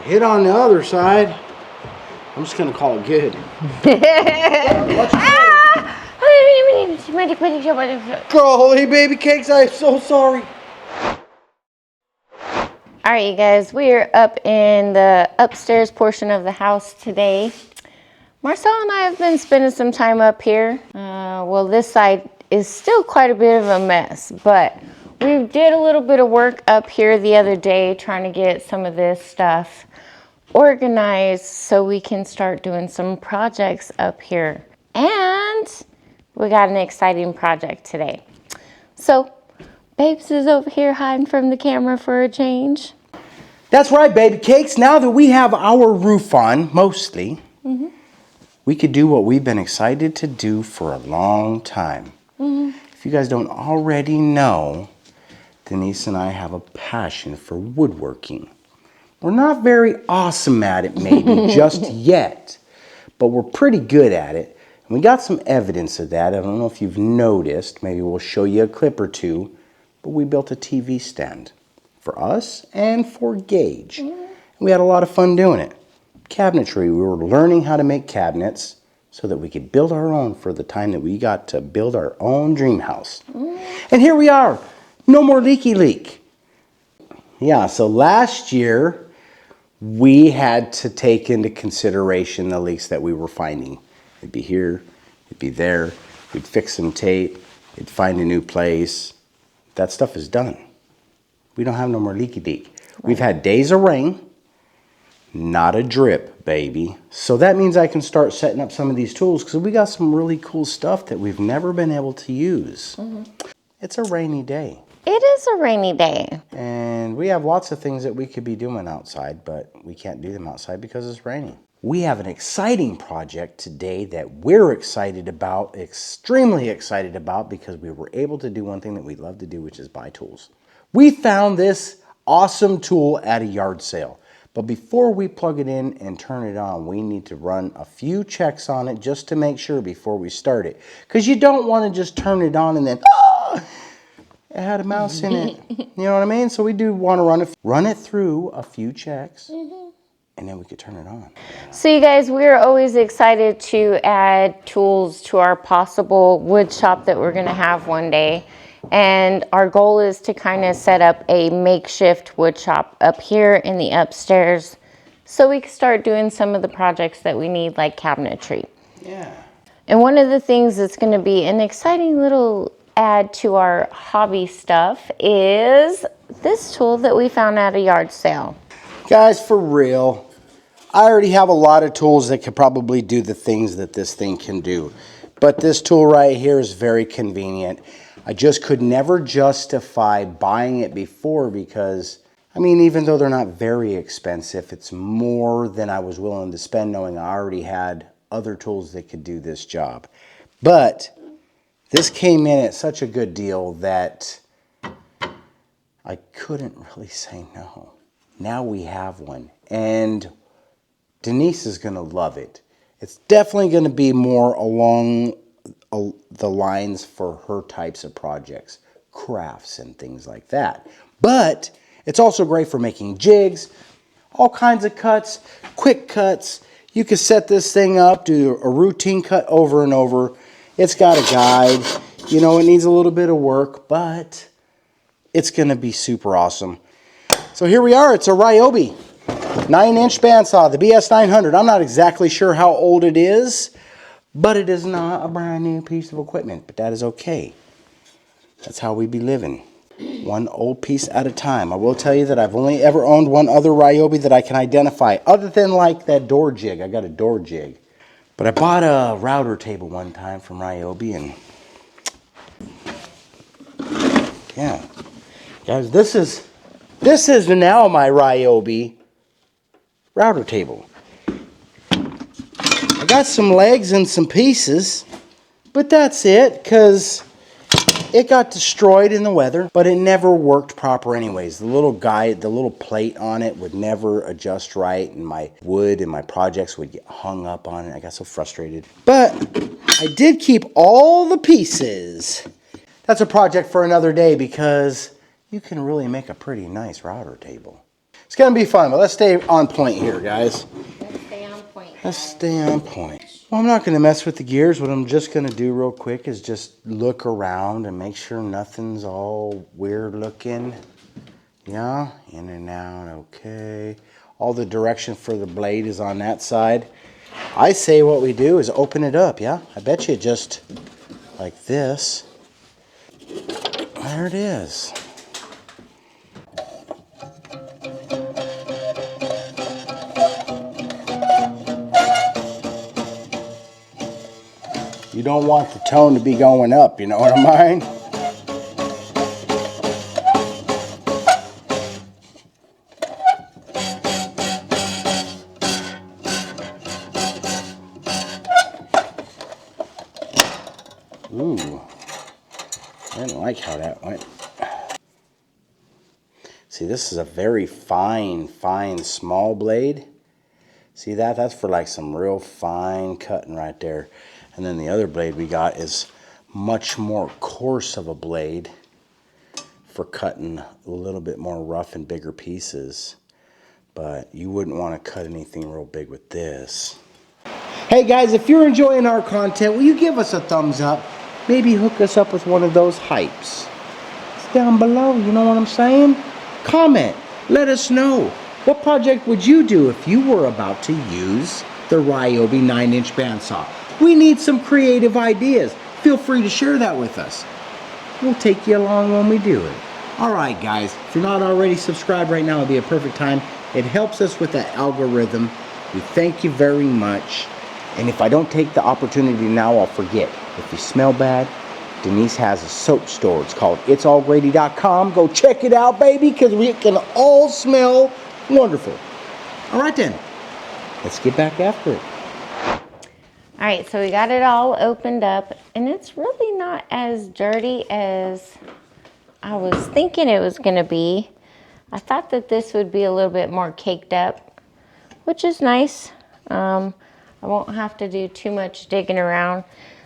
Hit on the other side. I'm just gonna call it good. Golly, baby cakes, I'm so sorry. All right, you guys, we are up in the upstairs portion of the house today. Marcel and I have been spending some time up here. Well, this side is still quite a bit of a mess, but we did a little bit of work up here the other day trying to get some of this stuff organized so we can start doing some projects up here. And we got an exciting project today. So, Babes is over here hiding from the camera for a change. That's right, baby cakes. Now that we have our roof on, mostly, we could do what we've been excited to do for a long time. If you guys don't already know, Denise and I have a passion for woodworking. We're not very awesome at it maybe just yet, but we're pretty good at it. And we got some evidence of that. I don't know if you've noticed. Maybe we'll show you a clip or two. But we built a TV stand for us and for Gage. And we had a lot of fun doing it. Cabinetry, we were learning how to make cabinets so that we could build our own for the time that we got to build our own dream house. And here we are, no more leaky leak. Yeah, so last year we had to take into consideration the leaks that we were finding. It'd be here, it'd be there, we'd fix some tape, it'd find a new place. That stuff is done. We don't have no more leaky leak. Right. We've had days of rain, not a drip, baby. So that means I can start setting up some of these tools because we got some really cool stuff that we've never been able to use. It's a rainy day. It is a rainy day. And we have lots of things that we could be doing outside, but we can't do them outside because it's raining. We have an exciting project today that we're excited about, extremely excited about, because we were able to do one thing that we love to do, which is buy tools. We found this awesome tool at a yard sale. But before we plug it in and turn it on, we need to run a few checks on it just to make sure before we start it. Because you don't want to just turn it on and then, it had a mouse in it. You know what I mean? So we do want to run it through a few checks. And then we could turn it on. So you guys, we're always excited to add tools to our possible wood shop that we're gonna have one day. And our goal is to kind of set up a makeshift wood shop up here in the upstairs so we can start doing some of the projects that we need, like cabinetry. Yeah. And one of the things that's gonna be an exciting little add to our hobby stuff is this tool that we found at a yard sale. Guys, for real, I already have a lot of tools that could probably do the things that this thing can do. But this tool right here is very convenient. I just could never justify buying it before because, I mean, even though they're not very expensive, it's more than I was willing to spend knowing I already had other tools that could do this job. But this came in at such a good deal that I couldn't really say no. Now we have one. And Denise is going to love it. It's definitely going to be more along the lines for her types of projects, crafts and things like that. But it's also great for making jigs, all kinds of cuts, quick cuts. You can set this thing up, do a routine cut over and over. It's got a guide. You know, it needs a little bit of work, but it's going to be super awesome. So here we are. It's a Ryobi 9-inch bandsaw, the BS900. I'm not exactly sure how old it is, but it is not a brand new piece of equipment. But that is okay. That's how we be living. One old piece at a time. I will tell you that I've only ever owned one other Ryobi that I can identify, other than like that door jig. I got a door jig. But I bought a router table one time from Ryobi, and yeah. Guys, this is now my Ryobi router table. I got some legs and some pieces, but that's it, because it got destroyed in the weather, but it never worked proper anyways. The little guide, the little plate on it would never adjust right, and my wood and my projects would get hung up on it. I got so frustrated. But I did keep all the pieces. That's a project for another day, because you can really make a pretty nice router table. It's gonna be fun, but let's stay on point here, guys. Let's stay on point. Let's stay on point. Well, I'm not gonna mess with the gears. What I'm just gonna do real quick is just look around and make sure nothing's all weird looking. Yeah, in and out, okay. All the direction for the blade is on that side. I say what we do is open it up, yeah? I bet you just like this. There it is. You don't want the tone to be going up, you know what I mean? Ooh, I didn't like how that went. See, this is a very fine, small blade. See that? That's for like some real fine cutting right there. And then the other blade we got is much more coarse of a blade for cutting a little bit more rough and bigger pieces. But you wouldn't want to cut anything real big with this. Hey guys, if you're enjoying our content, will you give us a thumbs up? Maybe hook us up with one of those hypes. It's down below, you know what I'm saying? Comment, let us know. What project would you do if you were about to use the Ryobi 9-inch bandsaw? We need some creative ideas. Feel free to share that with us. We'll take you along when we do it. Alright guys, if you're not already subscribed right now, it'd be a perfect time. It helps us with that algorithm. We thank you very much. And if I don't take the opportunity now, I'll forget. If you smell bad, Denise has a soap store. It's called itsallgrady.com. Go check it out, baby, because we can all smell wonderful. All right, then. Let's get back after it. All right, so we got it all opened up, and it's really not as dirty as I was thinking it was going to be. I thought that this would be a little bit more caked up, which is nice. I won't have to do too much digging around.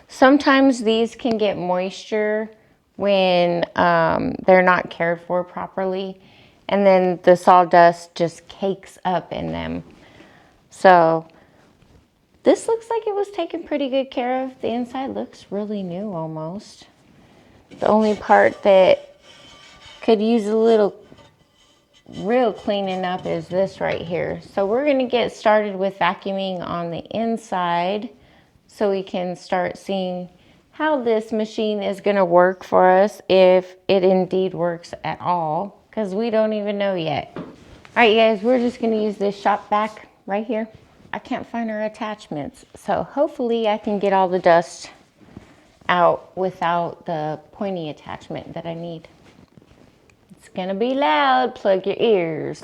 Sometimes these can get moisture when they're not cared for properly, and then the sawdust just cakes up in them. So this looks like it was taken pretty good care of. The inside looks really new almost. The only part that could use a little real cleaning up is this right here. So we're going to get started with vacuuming on the inside so we can start seeing how this machine is going to work for us, if it indeed works at all, because we don't even know yet. All right, you guys, we're just going to use this shop vac right here. I can't find our attachments, so hopefully I can get all the dust out without the pointy attachment that I need. It's gonna be loud, plug your ears.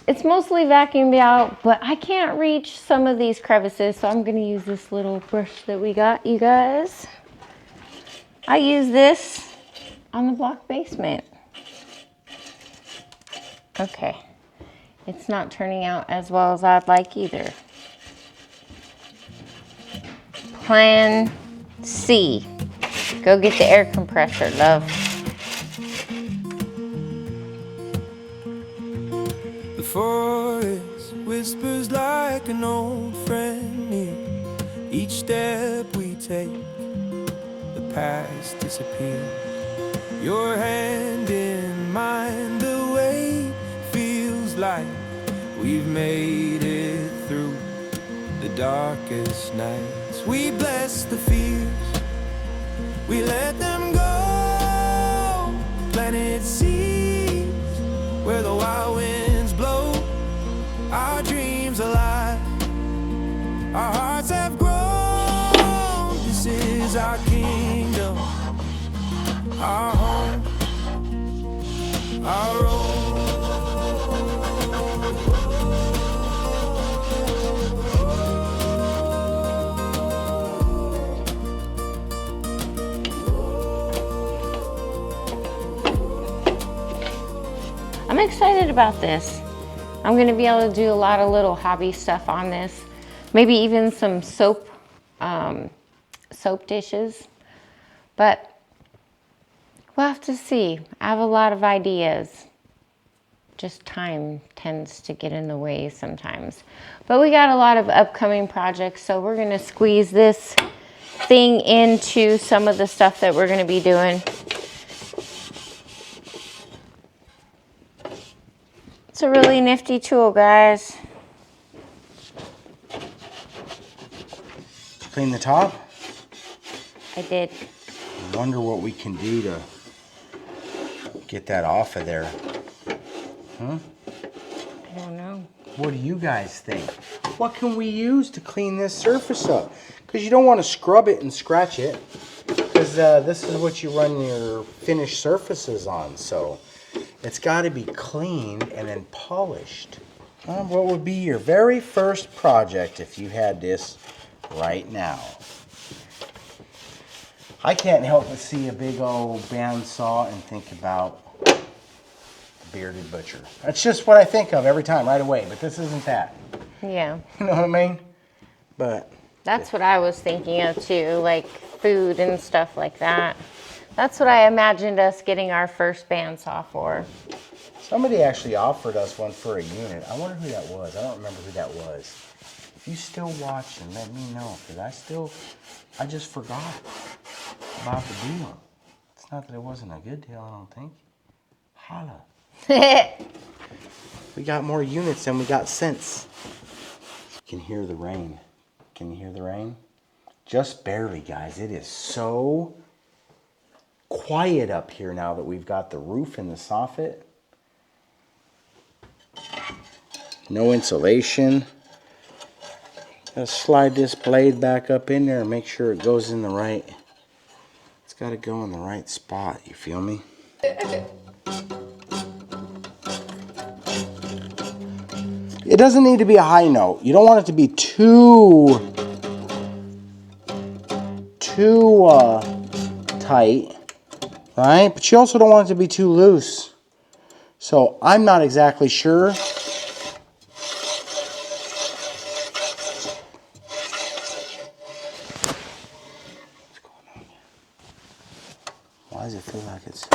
It's mostly vacuumed out, but I can't reach some of these crevices, so I'm going to use this little brush that we got, you guys. I use this on the block basement. Okay, it's not turning out as well as I'd like either. Plan C. Go get the air compressor, love. Forest whispers like an old friend near. Each step we take, the past disappears. Your hand in mine, the weight feels like we've made it through the darkest nights. We bless the fears, we let them go. Planet seas where the wild winds blow. Our dreams alive, our hearts have grown. This is our kingdom, our home, our own. excited about this. I'm gonna be able to do a lot of little hobby stuff on this. Maybe even some soap dishes. But we'll have to see. I have a lot of ideas. Just time tends to get in the way sometimes. But we got a lot of upcoming projects, so we're gonna squeeze this thing into some of the stuff that we're gonna be doing. It's a really nifty tool, guys. Clean the top? I did. I wonder what we can do to get that off of there. Huh? I don't know. What do you guys think? What can we use to clean this surface up? Because you don't want to scrub it and scratch it. Because this is what you run your finished surfaces on. So it's got to be cleaned and then polished. What would be your very first project if you had this right now? I can't help but see a big old bandsaw and think about the bearded butcher. That's just what I think of every time, right away. But this isn't that. Yeah. You know what I mean? But That's what I was thinking of too, like food and stuff like that. That's what I imagined us getting our first bandsaw for. somebody actually offered us one for a unit. I wonder who that was. I don't remember who that was. If you still watching, let me know, because I just forgot about the deal. It's not that it wasn't a good deal, I don't think. Holla. We got more units than we got cents. You can hear the rain. Can you hear the rain? Just barely, guys. It is so quiet up here now that we've got the roof in the soffit. No insulation. Gotta slide this blade back up in there and make sure it goes in the right. It's gotta go in the right spot, you feel me? It doesn't need to be a high note. You don't want it to be too tight, right? But you also don't want it to be too loose. So I'm not exactly sure. What's going on here? Why does it feel like it's...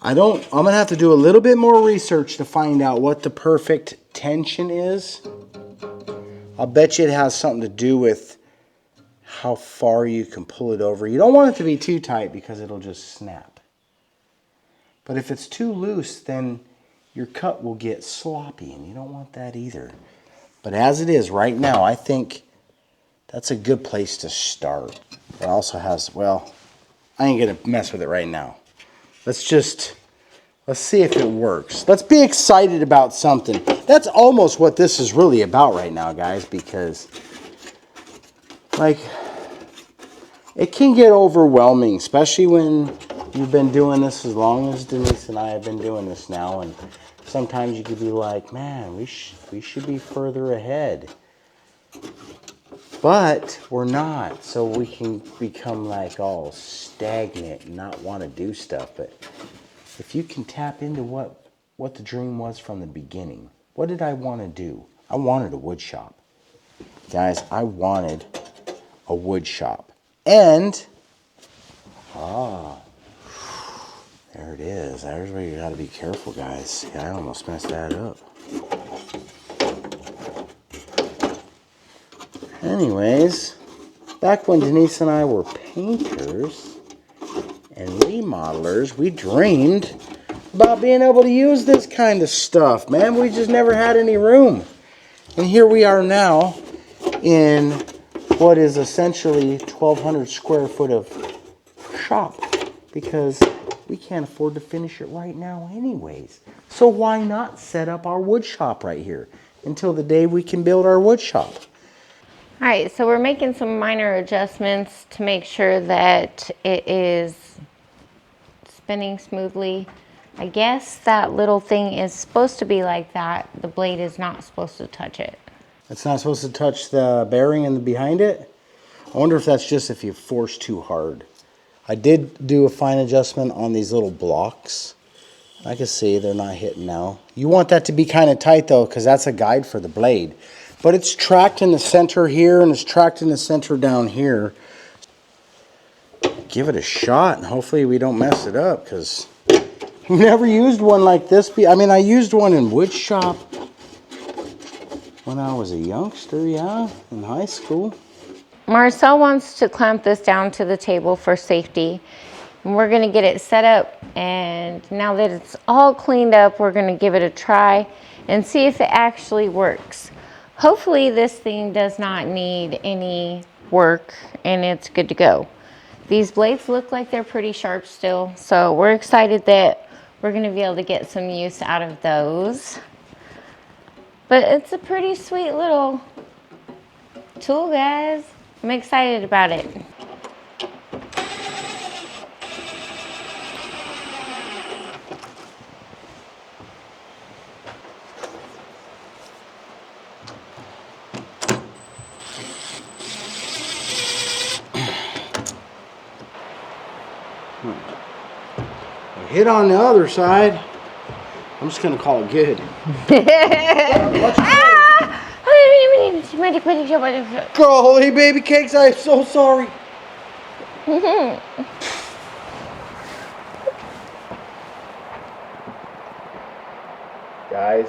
I'm gonna have to do a little bit more research to find out what the perfect tension is. I'll bet you it has something to do with how far you can pull it over. You don't want it to be too tight because it'll just snap. But if it's too loose, then your cut will get sloppy, and you don't want that either. But as it is right now, I think that's a good place to start. It also has, well, I ain't gonna mess with it right now. Let's see if it works. Let's be excited about something. That's almost what this is really about right now, guys, because, like, it can get overwhelming, especially when you've been doing this as long as Denise and I have been doing this now, and sometimes you could be like, man, we should be further ahead. But we're not, so we can become like all stagnant and not want to do stuff. But if you can tap into what the dream was from the beginning, what did I want to do? I wanted a wood shop. Guys, I wanted a wood shop. And, there it is. There's where you got to be careful, guys. Yeah, I almost messed that up. Anyways, back when Denise and I were painters and remodelers, we dreamed about being able to use this kind of stuff, man. We just never had any room. And here we are now in what is essentially 1,200 square foot of shop, because we can't afford to finish it right now anyways. So why not set up our wood shop right here until the day we can build our wood shop? All right, so we're making some minor adjustments to make sure that it is spinning smoothly. I guess that little thing is supposed to be like that. The blade is not supposed to touch it. It's not supposed to touch the bearing and behind it? I wonder if that's just if you force too hard. I did do a fine adjustment on these little blocks. I can see they're not hitting now. You want that to be kind of tight though, because that's a guide for the blade. But it's tracked in the center here and it's tracked in the center down here. Give it a shot and hopefully we don't mess it up, because I've never used one like this. I mean, I used one in wood shop when I was a youngster, yeah, in high school. Marcel wants to clamp this down to the table for safety. And we're gonna get it set up, and now that it's all cleaned up, we're gonna give it a try and see if it actually works. Hopefully this thing does not need any work and it's good to go. These blades look like they're pretty sharp still, so we're excited that we're gonna be able to get some use out of those. But it's a pretty sweet little tool, guys. I'm excited about it. Hit on the other side. I'm just gonna call it good. Holy baby cakes, I'm so sorry. Guys,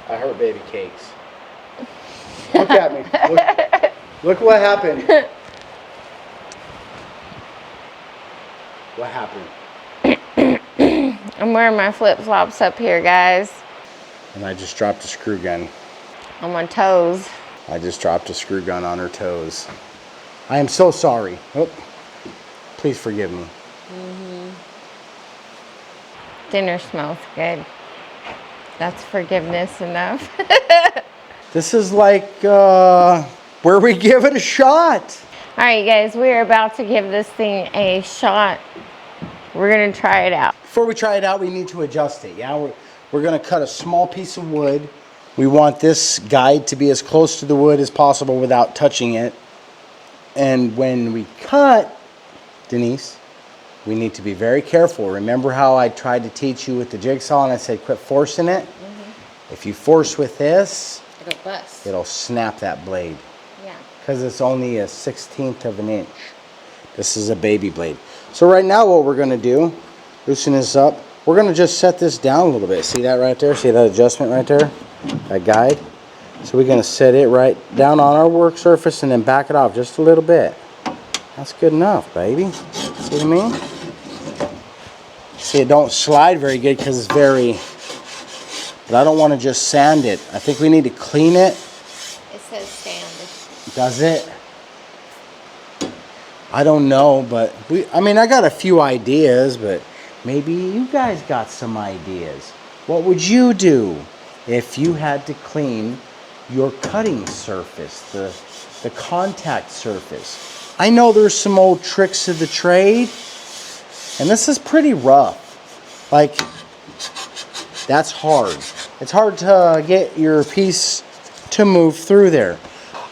I hurt baby cakes. Look at me. Look what happened. What happened? I'm wearing my flip-flops up here, guys. And I just dropped a screw gun. On my toes. I just dropped a screw gun on her toes. I am so sorry. Oh, please forgive me. Dinner smells good. That's forgiveness enough. This is like where we give it a shot. All right, guys, we're about to give this thing a shot. We're gonna try it out. Before we try it out, we need to adjust it. Yeah, we're gonna cut a small piece of wood. We want this guide to be as close to the wood as possible without touching it. And when we cut, Denise, we need to be very careful. Remember how I tried to teach you with the jigsaw and I said quit forcing it? If you force with this, It'll bust. it'll snap that blade. Yeah. Because it's only a 1/16 of an inch. This is a baby blade. So right now what we're gonna do, loosen this up. We're gonna just set this down a little bit. See that right there? See that adjustment right there? That guide? So we're gonna set it right down on our work surface and then back it off just a little bit. That's good enough, baby. See what I mean? See, it don't slide very good because it's very, but I don't want to just sand it. I think we need to clean it. It says sand. Does it? I don't know, but I mean, I got a few ideas, but maybe you guys got some ideas. What would you do if you had to clean your cutting surface, the contact surface? I know there's some old tricks of the trade, and this is pretty rough. Like, that's hard. It's hard to get your piece to move through there.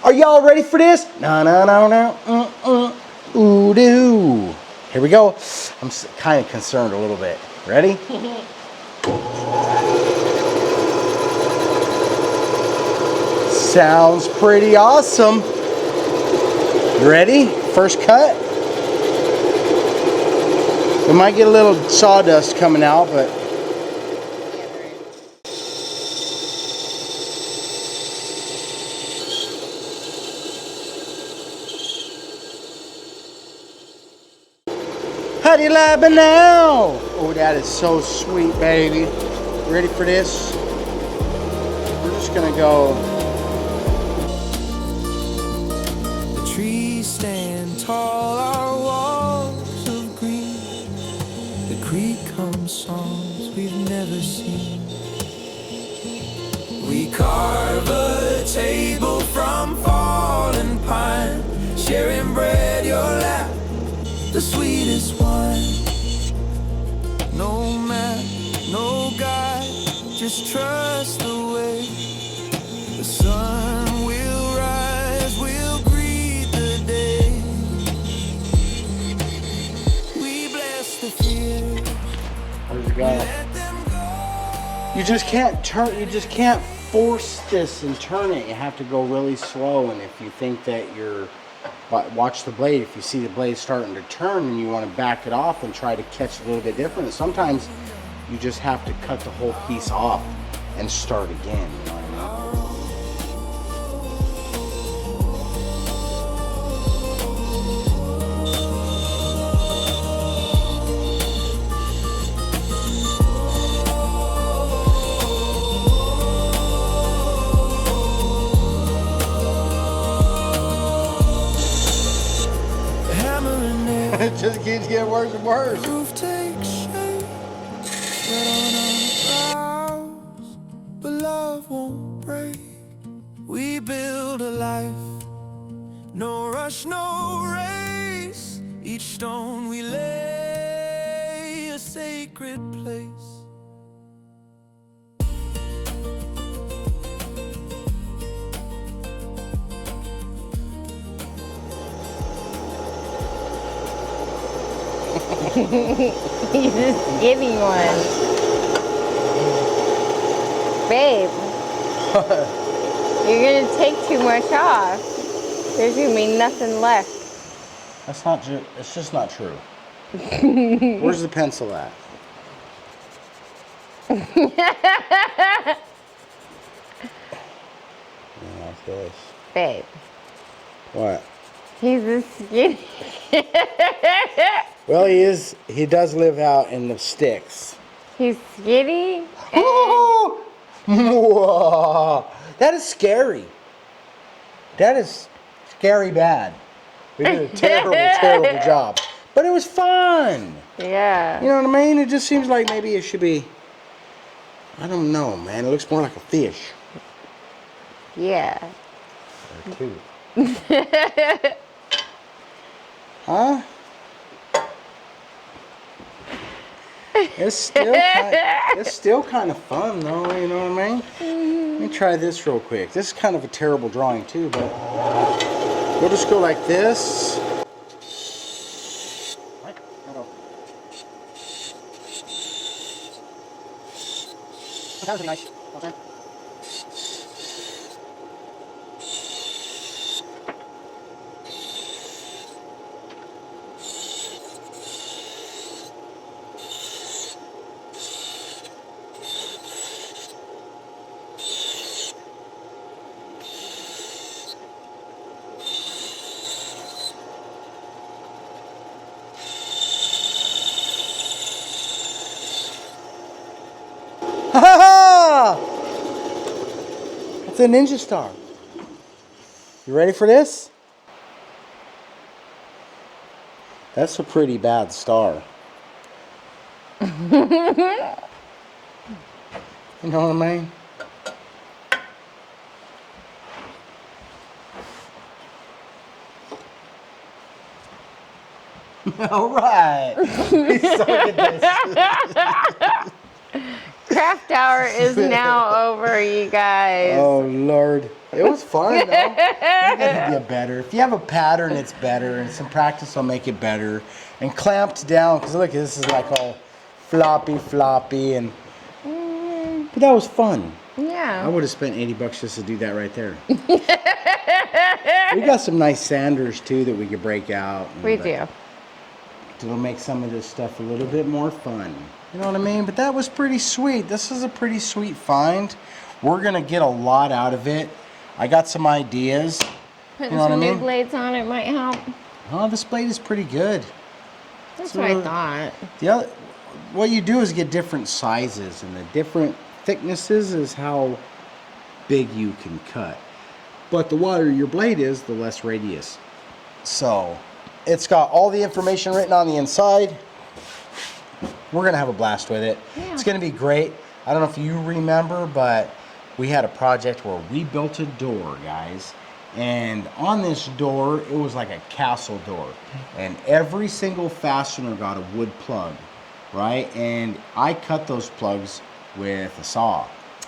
Are y'all ready for this? No. Ooh, doo. Here we go. I'm kind of concerned a little bit. Ready? Sounds pretty awesome. You ready? First cut. We might get a little sawdust coming out, but how do you like it now? Oh, that is so sweet, baby. Ready for this? We're just gonna go. The trees stand tall, our walls of green. The creek hums songs we've never seen. We carve a table from fallen pine, sharing bread, your lap, the sweetest wine. No map, no guide, just trust the way sun will rise, we'll greet the day. We bless the fear, Where's it go? let them go. You just can't turn, you just can't force this and turn it. You have to go really slow. And if you think that you're, watch the blade. If you see the blade starting to turn and you want to back it off and try to catch a little bit different, sometimes you just have to cut the whole piece off and start again. You know what Hammering nails. It just keeps getting worse and worse. Roof takes shape, sweat on our brows, but love won't break. We build a life, no rush, no race. Each stone we lay, a sacred place. He's a skinny one. Babe, you're gonna take too much off. There's gonna be nothing left. That's not true. It's just not true. Where's the pencil at? Yeah, like this. Babe, What? he's a skinny. Well, he is. He does live out in the sticks. He's skinny. Whoa. That is scary. That is scary bad. We did a terrible, terrible job. But it was fun. Yeah. You know what I mean? It just seems like maybe it should be, I don't know, man. It looks more like a fish. Yeah. Or two. Huh? It's still kind of fun though, you know what I mean? Let me try this real quick. This is kind of a terrible drawing too, but we'll just go like this. What? Hold on. That was nice. Okay. Ha ha! That's a ninja star. You ready for this? That's a pretty bad star. You know what I mean? All right. We suck at this. Craft hour is now over, you guys. Oh Lord, it was fun though. You gotta get better. If you have a pattern, it's better, and some practice will make it better. And clamped down, because look, this is like all floppy, and but that was fun. Yeah. I would have spent $80 just to do that right there. We got some nice sanders too that we could break out. We do. It'll make some of this stuff a little bit more fun. You know what I mean? But that was pretty sweet. This is a pretty sweet find. We're gonna get a lot out of it. I got some ideas. Putting You know what I some new mean? blades on it might help. Oh, this blade is pretty good. That's So, what I thought. The other, what you do is get different sizes, and the different thicknesses is how big you can cut. But the wider your blade is, the less radius. So, it's got all the information written on the inside. We're gonna have a blast with it. Yeah. It's gonna be great. I don't know if you remember, but we had a project where we built a door, guys. And on this door, it was like a castle door. And every single fastener got a wood plug, right? And I cut those plugs with a saw.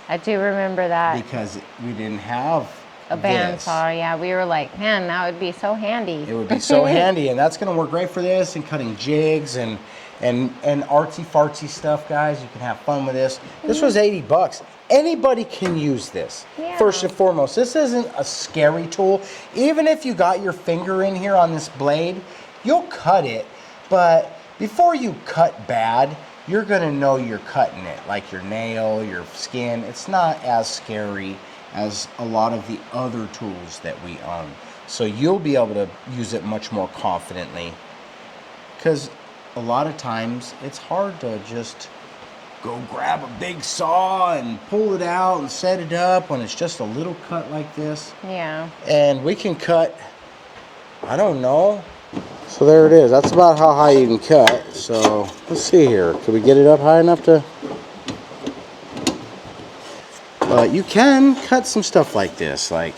I do remember that. because we didn't have A this. bandsaw, yeah. We were like, man, that would be so handy. It would be so handy, and that's gonna work great for this and cutting jigs and artsy fartsy stuff, guys. You can have fun with this. This was $80. Anybody can use this. Yeah. First and foremost, this isn't a scary tool. Even if you got your finger in here on this blade, you'll cut it, but before you cut bad, you're gonna know you're cutting it, like your nail, your skin. It's not as scary as a lot of the other tools that we own. So you'll be able to use it much more confidently, because a lot of times it's hard to just go grab a big saw and pull it out and set it up when it's just a little cut like this. Yeah. And we can cut, I don't know. So there it is. That's about how high you can cut. So let's see here. Can we get it up high enough to? But you can cut some stuff like this, like.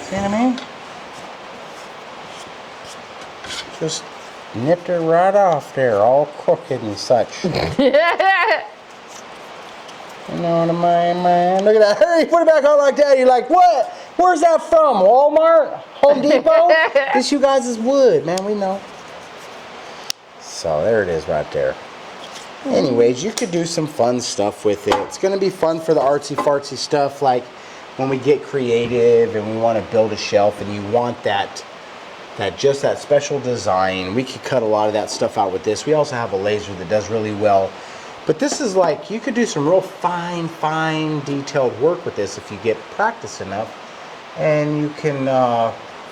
See what I mean? Just nipped it right off there, all crooked and such. You know what I mean, man? Look at that. Hurry, put it back on like that. You're like, what? Where's that from? Walmart? Home Depot? This you guys is wood, man. We know. So there it is right there. Anyways, you could do some fun stuff with it. It's going to be fun for the artsy fartsy stuff, like when we get creative and we want to build a shelf and you want that special design. We could cut a lot of that stuff out with this. We also have a laser that does really well. But this is like, you could do some real fine detailed work with this if you get practice enough. And you can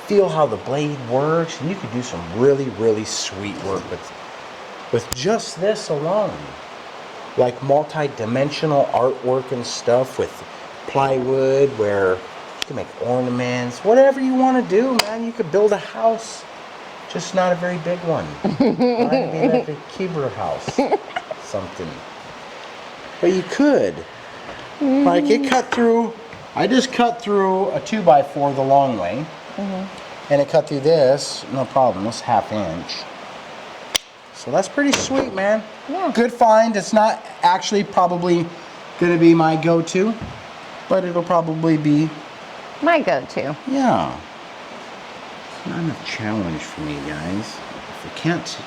feel how the blade works. And you could do some really sweet work with just this alone. Like multi-dimensional artwork and stuff with plywood, where you can make ornaments. Whatever you want to do, man. You could build a house. Just not a very big one. Might be like a Keebler house. Something. But you could. Like it cut through, I just cut through a 2x4 the long way. And it cut through this, no problem, this 1/2 inch. So that's pretty sweet, man. Yeah. Good find. It's not actually probably gonna be my go-to, but it'll probably be, My go-to. yeah. It's not enough challenge for me, guys. If I can't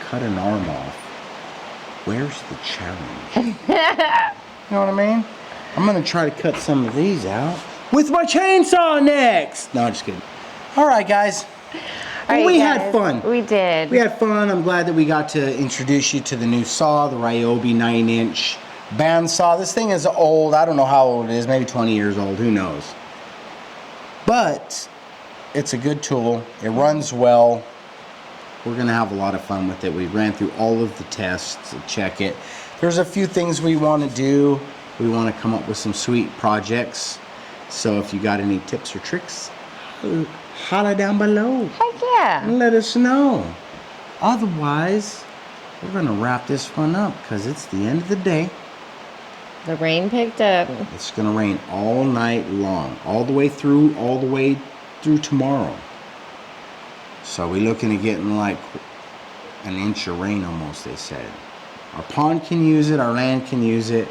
cut an arm off, where's the challenge? You know what I mean? I'm gonna try to cut some of these out with my chainsaw next. No, just kidding. All right, guys. All right, We guys, had fun. We did. We had fun. I'm glad that we got to introduce you to the new saw, the Ryobi 9-inch bandsaw. This thing is old. I don't know how old it is. Maybe 20 years old. Who knows? But it's a good tool. It runs well. We're going to have a lot of fun with it. We ran through all of the tests to check it. There's a few things we want to do. We want to come up with some sweet projects. So if you got any tips or tricks, holla down below. Heck yeah. And let us know. Otherwise, we're going to wrap this one up because it's the end of the day. The rain picked up. It's going to rain all night long, all the way through tomorrow. So we're looking at getting like an inch of rain almost, they said. Our pond can use it, our land can use it,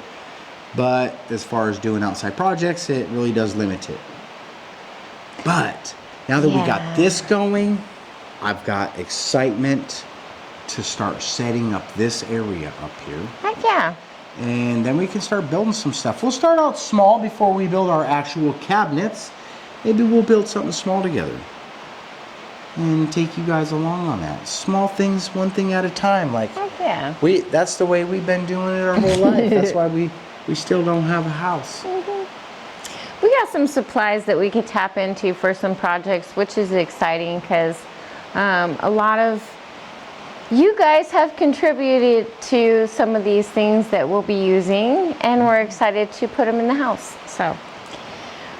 but as far as doing outside projects, it really does limit it. But now that we got this going, I've got excitement to start setting up this area up here. Heck yeah. And then we can start building some stuff. We'll start out small before we build our actual cabinets. Maybe we'll build something small together and take you guys along on that. Small things, one thing at a time. Like, Heck yeah. that's the way we've been doing it our whole life. That's why we still don't have a house. We got some supplies that we could tap into for some projects, which is exciting because a lot of you guys have contributed to some of these things that we'll be using, and we're excited to put them in the house. So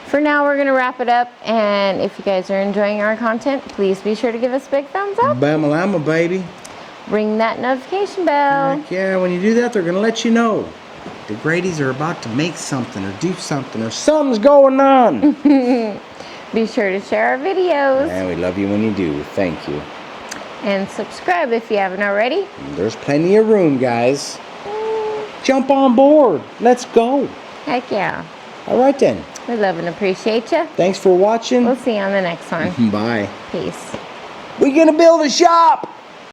for now, we're going to wrap it up, and if you guys are enjoying our content, please be sure to give us a big thumbs up. Bama-lama, baby. Ring that notification bell. Heck yeah, when you do that, they're going to let you know the Gradys are about to make something or do something or something's going on. Be sure to share our videos. And we love you when you do. Thank you. And subscribe if you haven't already. There's plenty of room, guys. Jump on board. Let's go. Heck yeah. All right then. We love and appreciate you. Thanks for watching. We'll see you on the next one. Bye. Peace. We're gonna build a shop.